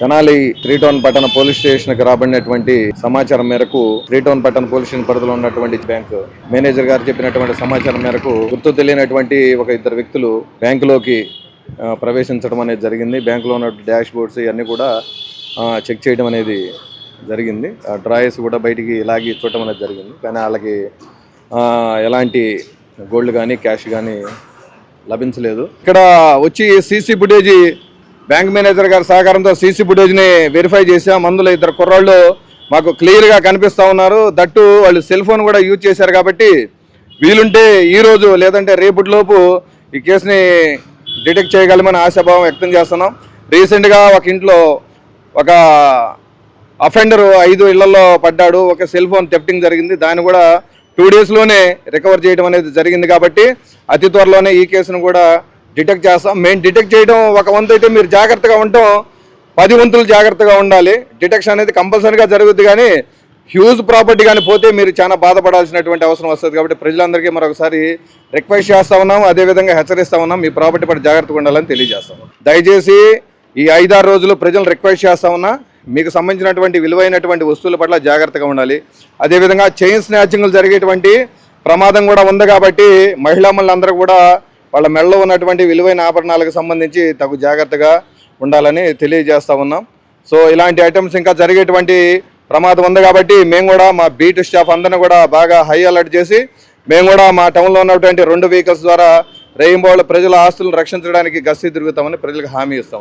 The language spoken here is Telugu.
తెనాలి 3 టౌన్ పట్టణ పోలీస్ స్టేషన్ కి రాబడినటువంటి సమాచారం మేరకు 3 టౌన్ పట్టణ పోలీస్ స్టేషన్ పరిధిలో ఉన్నటువంటి బ్యాంకు మేనేజర్ గారు చెప్పినటువంటి సమాచారం మేరకు గుర్తు తెలియనటువంటి ఒక ఇద్దరు వ్యక్తులు బ్యాంకులోకి ప్రవేశించడం అనేది జరిగింది. బ్యాంకులో ఉన్న డాష్ బోర్డ్స్ ఇవన్నీ కూడా చెక్ చేయడం అనేది జరిగింది. డ్రాయర్స్ కూడా బయటికి లాగి చూడటం అనేది జరిగింది. కానీ వాళ్ళకి ఎలాంటి గోల్డ్ కానీ క్యాష్ కానీ లభించలేదు. ఇక్కడ వచ్చి సీసీ ఫుటేజ్ బ్యాంక్ మేనేజర్ గారి సహకారంతో సీసీ ఫుటేజ్ని వెరిఫై చేసాం. అందులో ఇద్దరు కుర్రాళ్ళు మాకు క్లియర్గా కనిపిస్తూ ఉన్నారు. దట్టు వాళ్ళు సెల్ ఫోన్ కూడా యూజ్ చేశారు. కాబట్టి వీలుంటే ఈరోజు లేదంటే రేపటిలోపు ఈ కేసుని డిటెక్ట్ చేయగలమని ఆశాభావం వ్యక్తం చేస్తున్నాం. రీసెంట్గా ఒక ఇంట్లో ఒక అఫెండర్ 5 ఇళ్లలో పడ్డాడు. ఒక సెల్ ఫోన్ థెఫ్టింగ్ జరిగింది. దాన్ని కూడా 2 డేస్లోనే రికవర్ చేయడం అనేది జరిగింది. కాబట్టి అతి త్వరలోనే ఈ కేసును కూడా డిటెక్ట్ చేస్తాం. మేము డిటెక్ట్ చేయడం ఒక వంతు అయితే మీరు జాగ్రత్తగా ఉండటం 10 వంతులు జాగ్రత్తగా ఉండాలి. డిటెక్షన్ అనేది కంపల్సరీగా జరుగుద్ది. కానీ హ్యూజ్ ప్రాపర్టీ కానీ పోతే మీరు చాలా బాధపడాల్సినటువంటి అవసరం వస్తుంది. కాబట్టి ప్రజలందరికీ మరొకసారి రిక్వెస్ట్ చేస్తూ ఉన్నాం, అదేవిధంగా హెచ్చరిస్తూ ఉన్నాం, మీ ప్రాపర్టీ పట్ల జాగ్రత్తగా ఉండాలని తెలియజేస్తాం. దయచేసి ఈ 5-6 రోజులు ప్రజలు రిక్వెస్ట్ చేస్తూ ఉన్నా, మీకు సంబంధించినటువంటి విలువైనటువంటి వస్తువుల పట్ల జాగ్రత్తగా ఉండాలి. అదేవిధంగా చైన్ స్నాచింగ్లు జరిగేటువంటి ప్రమాదం కూడా ఉంది. కాబట్టి మహిళలందరూ కూడా వాళ్ళ మెడలో ఉన్నటువంటి విలువైన ఆభరణాలకు సంబంధించి తగు జాగ్రత్తగా ఉండాలని తెలియజేస్తూ ఉన్నాం. సో ఇలాంటి ఐటమ్స్ ఇంకా జరిగేటువంటి ప్రమాదం ఉంది. కాబట్టి మేము కూడా మా బీట్ స్టాఫ్ అందరినీ కూడా బాగా హై అలర్ట్ చేసి మేము కూడా మా టౌన్లో ఉన్నటువంటి 2 వెహికల్స్ ద్వారా రేయింబోళ్ళ ప్రజల ఆస్తులను రక్షించడానికి గస్తీ తిరుగుతామని ప్రజలకు హామీ ఇస్తాం.